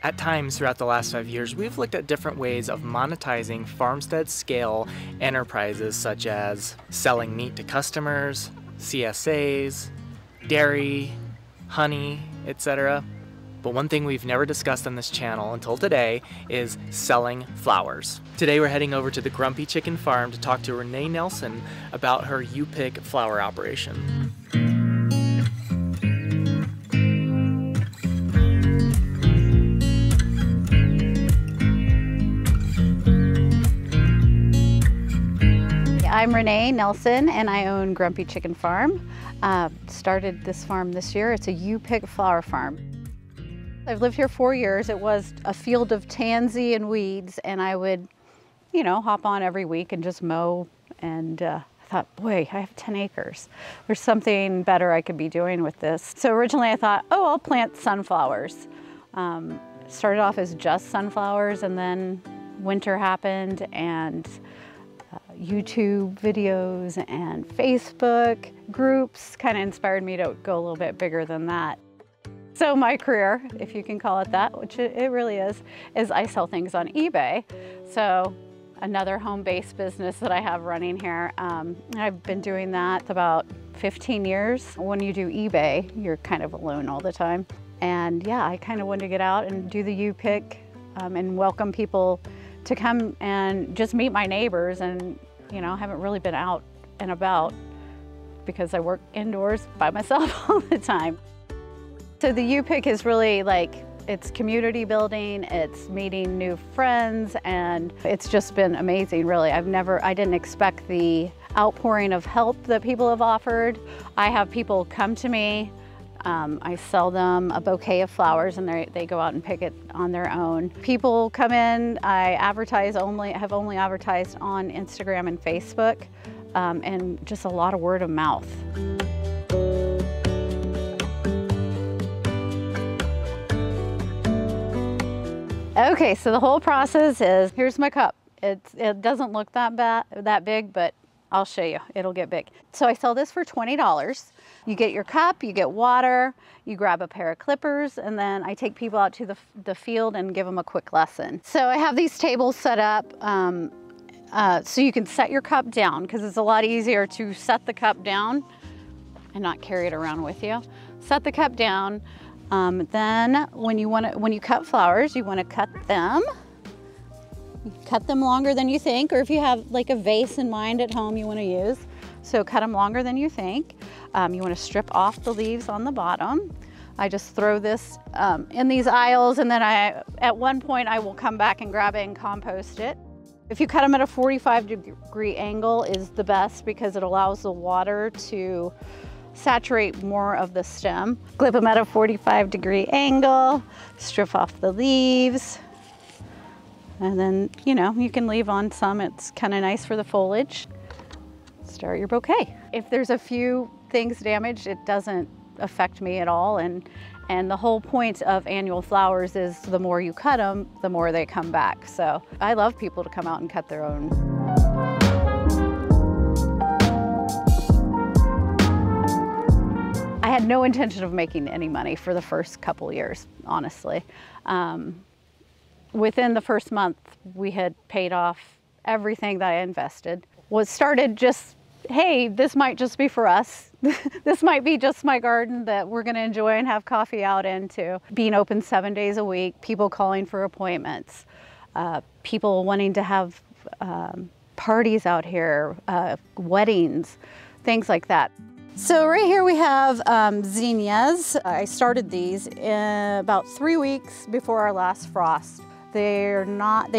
At times throughout the last 5 years, we've looked at different ways of monetizing farmstead-scale enterprises such as selling meat to customers, CSAs, dairy, honey, etc. But one thing we've never discussed on this channel until today is selling flowers. Today we're heading over to the Grumpy Chicken Farm to talk to Renee Nelson about her U-Pick flower operation. I'm Renee Nelson and I own Grumpy Chicken Farm. Started this farm this year. It's a U-Pick flower farm. I've lived here 4 years. It was a field of tansy and weeds, and I would, hop on every week and just mow. And I thought, boy, I have 10 acres. There's something better I could be doing with this. So originally I thought, oh, I'll plant sunflowers. Started off as just sunflowers, and then winter happened, and YouTube videos and Facebook groups kind of inspired me to go a little bit bigger than that. So my career, if you can call it that, which it really is I sell things on eBay. So another home-based business that I have running here. I've been doing that about 15 years. When you do eBay, you're kind of alone all the time. And yeah, I kind of wanted to get out and do the U-Pick and welcome people to come and just meet my neighbors. And I haven't really been out and about because I work indoors by myself all the time. So the U-Pick is really it's community building, it's meeting new friends, and it's just been amazing, really. I didn't expect the outpouring of help that people have offered. I have people come to me, I sell them a bouquet of flowers and they go out and pick it on their own. People come in, I have only advertised on Instagram and Facebook, and just a lot of word of mouth. Okay, so the whole process is, here's my cup. It doesn't look that big, but I'll show you, it'll get big. So I sell this for $20. You get your cup, you get water, you grab a pair of clippers, and then I take people out to the field and give them a quick lesson. So I have these tables set up so you can set your cup down, because it's a lot easier to set the cup down and not carry it around with you. Set the cup down. Then when you cut flowers, you want to cut them. You cut them longer than you think, or if you have like a vase in mind at home you want to use. So cut them longer than you think. You want to strip off the leaves on the bottom. I just throw this in these aisles, and then at one point I will come back and grab it and compost it. If you cut them at a 45-degree angle is the best, because it allows the water to saturate more of the stem. Clip them at a 45-degree angle, strip off the leaves, and then, you can leave on some. It's kind of nice for the foliage. Start your bouquet. If there's a few things damaged, it doesn't affect me at all. And the whole point of annual flowers is the more you cut them, the more they come back. So I love people to come out and cut their own. I had no intention of making any money for the first couple years, honestly. Within the first month, we had paid off everything that I invested. Was started just, hey, this might just be for us. This might be just my garden that we're gonna enjoy and have coffee out into. Being open 7 days a week, people calling for appointments, people wanting to have parties out here, weddings, things like that. So right here we have zinnias. I started these about 3 weeks before our last frost. They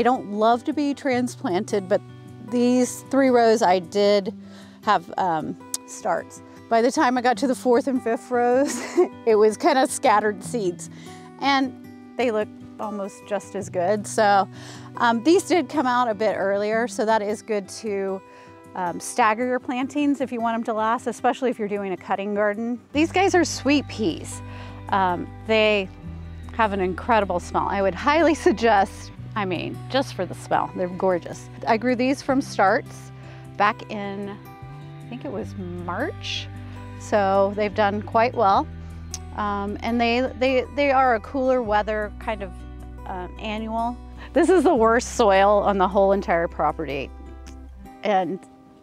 don't love to be transplanted, but these 3 rows I did have starts. By the time I got to the 4th and 5th rows, it was kind of scattered seeds, and they look almost just as good. So these did come out a bit earlier, so that is good to stagger your plantings if you want them to last, especially if you're doing a cutting garden. These guys are sweet peas. They have an incredible smell. I would highly suggest, just for the smell, they're gorgeous. I grew these from starts back in, I think it was March. So they've done quite well. And they are a cooler weather kind of annual. This is the worst soil on the whole entire property. And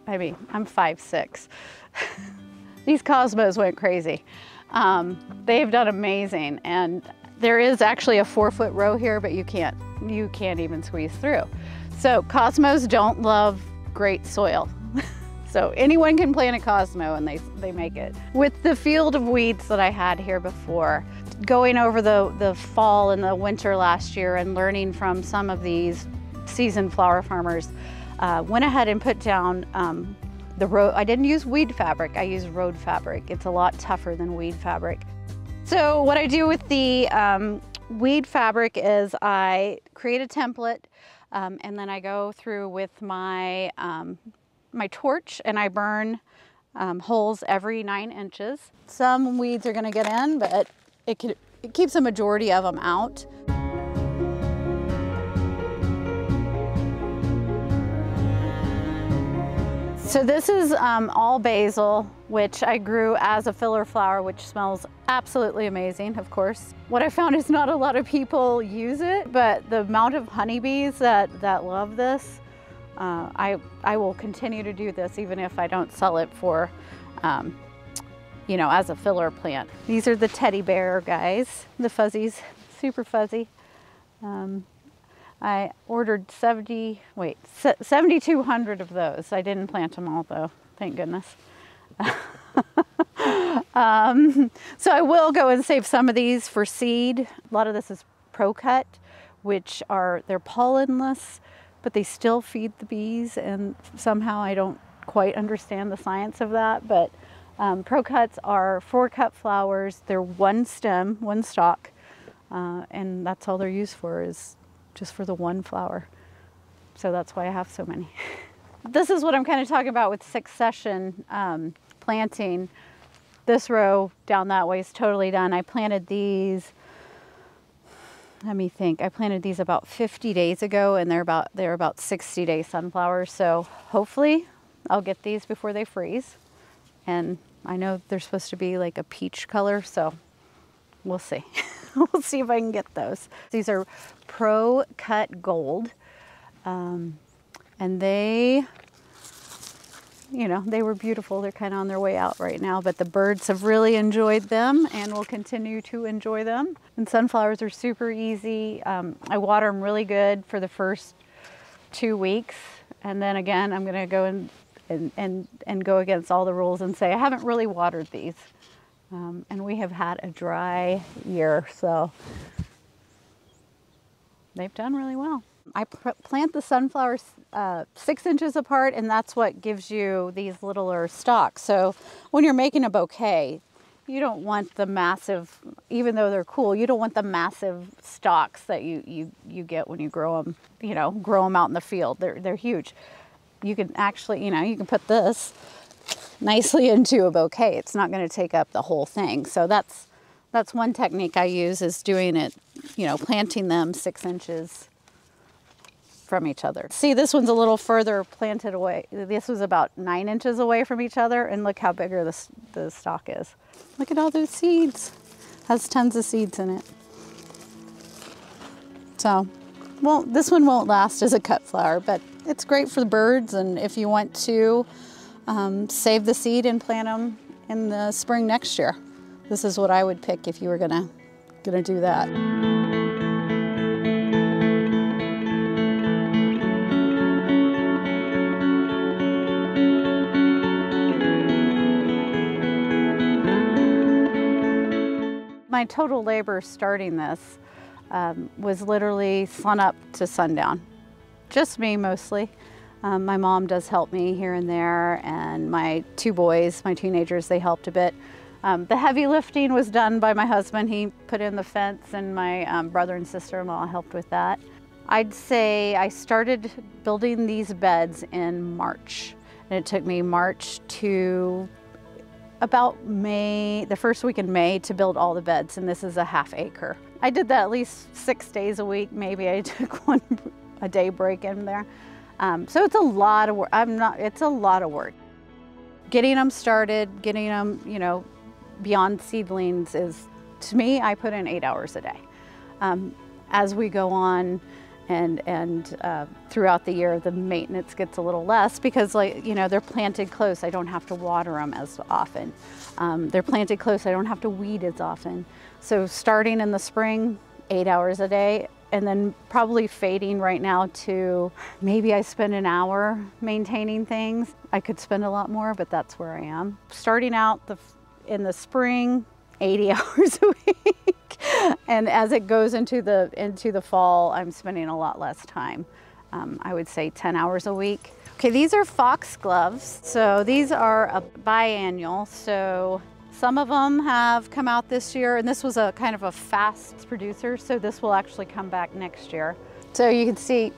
I mean, I'm 5'6". These cosmos went crazy. They've done amazing. And there is actually a 4-foot row here, but you can't even squeeze through. So cosmos don't love great soil. So anyone can plant a cosmo and they make it. With the field of weeds that I had here before, going over the fall and the winter last year and learning from some of these seasoned flower farmers, went ahead and put down the road. I didn't use weed fabric, I used road fabric. It's a lot tougher than weed fabric. So what I do with the weed fabric is I create a template and then I go through with my my torch and I burn holes every 9 inches. Some weeds are gonna get in, but it keeps a majority of them out. So this is all basil, which I grew as a filler flower, which smells absolutely amazing, of course. What I found is not a lot of people use it, but the amount of honeybees that love this, I will continue to do this even if I don't sell it for, you know, as a filler plant. These are the teddy bear guys, the fuzzies, super fuzzy. I ordered 7,200 of those. I didn't plant them all though, thank goodness. So I will go and save some of these for seed. A lot of this is pro-cut, which they're pollenless, but they still feed the bees, and somehow I don't quite understand the science of that, but pro-cuts are 4-cut flowers. They're one stem, one stalk, and that's all they're used for, is just for the one flower. So that's why I have so many. This is what I'm kind of talking about with succession planting. This row down that way is totally done. I planted these, let me think, I planted these about 50 days ago, and they're about 60-day sunflowers. So hopefully I'll get these before they freeze. And I know they're supposed to be like a peach color, so we'll see. We'll see if I can get those. These are Pro Cut Gold. And they, you know, they were beautiful. They're kind of on their way out right now, but the birds have really enjoyed them and will continue to enjoy them. And sunflowers are super easy. I water them really good for the first 2 weeks. And then again, I'm gonna go and go against all the rules and say, I haven't really watered these. And we have had a dry year, so they've done really well. I plant the sunflowers 6 inches apart, and that's what gives you these littler stalks. So when you're making a bouquet, you don't want the massive, even though they're cool, you don't want the massive stalks that you get when you grow them, you know, grow them out in the field. They're huge. You can actually, you know, you can put this nicely into a bouquet. It's not going to take up the whole thing. So that's one technique I use, is doing it, you know, planting them 6 inches from each other. See, this one's a little further planted away. This was about 9 inches away from each other, and look how bigger the stalk is. Look at all those seeds. Has tons of seeds in it. So, well, this one won't last as a cut flower, but it's great for the birds, and if you want to save the seed and plant them in the spring next year, this is what I would pick if you were gonna do that. My total labor starting this was literally sun up to sundown. Just me mostly. My mom does help me here and there, and my 2 boys, my teenagers, they helped a bit. The heavy lifting was done by my husband. He put in the fence, and my brother and sister-in-law helped with that. I'd say I started building these beds in March, and it took me March to about May, the first week in May, to build all the beds, and this is a ½ acre. I did that at least 6 days a week. Maybe I took a day break in there. So it's a lot of work. It's a lot of work. Getting them started, getting them, you know, beyond seedlings is, to me, I put in 8 hours a day. as we go on and throughout the year, the maintenance gets a little less because, like, you know, they're planted close. I don't have to water them as often. They're planted close. I don't have to weed as often. So starting in the spring, 8 hours a day, and then probably fading right now to maybe I spend an hour maintaining things. I could spend a lot more, but that's where I am. Starting out in the spring, 80 hours a week. And as it goes into the fall, I'm spending a lot less time. I would say 10 hours a week. Okay, these are fox gloves. So these are a biannual. So some of them have come out this year, and this was a kind of a fast producer, so this will actually come back next year. So you can see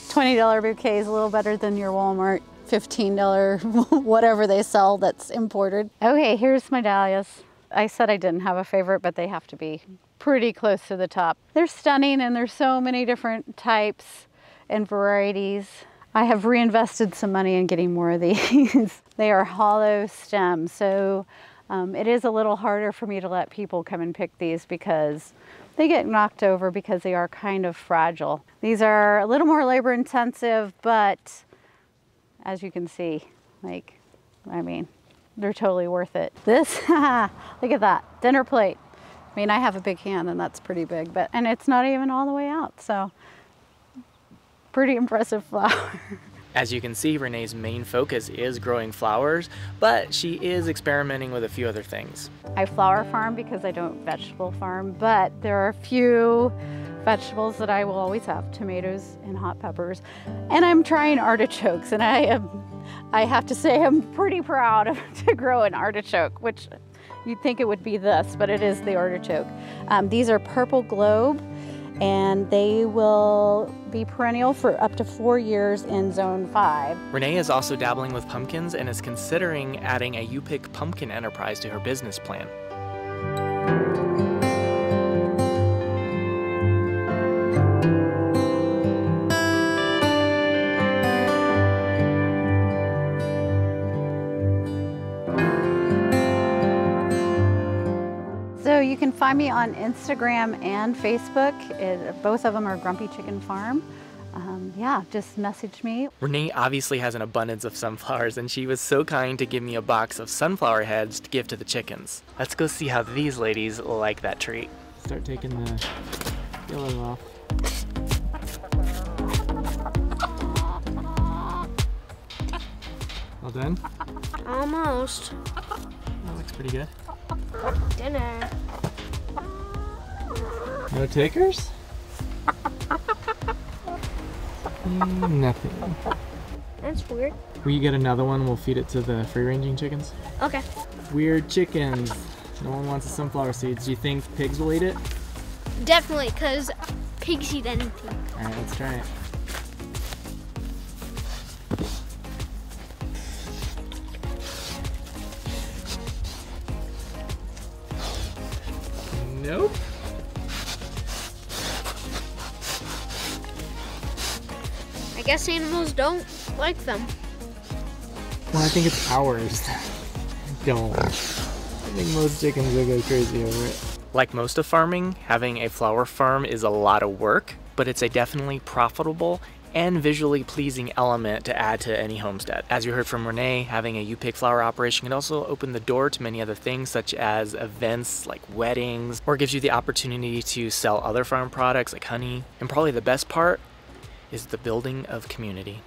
$20 bouquet is a little better than your Walmart $15 whatever they sell that's imported. Okay, here's my dahlias. I said I didn't have a favorite, but they have to be pretty close to the top. They're stunning, and there's so many different types and varieties. I have reinvested some money in getting more of these. They are hollow stems, so it is a little harder for me to let people come and pick these because they get knocked over because they are kind of fragile. These are a little more labor intensive, but as you can see, like, I mean, they're totally worth it. This, look at that, dinner plate. I mean, I have a big hand and that's pretty big, and it's not even all the way out, so pretty impressive flower. As you can see, Renee's main focus is growing flowers, but she is experimenting with a few other things. I flower farm because I don't vegetable farm, but there are a few vegetables that I will always have, tomatoes and hot peppers. And I'm trying artichokes, and I have to say I'm pretty proud to grow an artichoke, which you'd think it would be this, but it is the artichoke. These are purple globe, and they will be perennial for up to 4 years in zone 5. Renee is also dabbling with pumpkins and is considering adding a U-Pick pumpkin enterprise to her business plan. So you can find me on Instagram and Facebook. Both of them are Grumpy Chicken Farm. Yeah, just message me. Renee obviously has an abundance of sunflowers, and she was so kind to give me a box of sunflower heads to give to the chickens. Let's go see how these ladies like that treat. Start taking the yellow off. All done? Almost. That looks pretty good. Dinner. No takers? Nothing. That's weird. Will you get another one? We'll feed it to the free-ranging chickens. Okay. Weird chickens. No one wants the sunflower seeds. Do you think pigs will eat it? Definitely, because pigs eat anything. All right, let's try it. Nope. I guess animals don't like them. Well, I think it's ours that don't. I think most chickens will go crazy over it. Like most of farming, having a flower farm is a lot of work, but it's a definitely profitable and visually pleasing element to add to any homestead. As you heard from Renee, having a U-Pick flower operation can also open the door to many other things, such as events like weddings, or gives you the opportunity to sell other farm products like honey. And probably the best part is the building of community.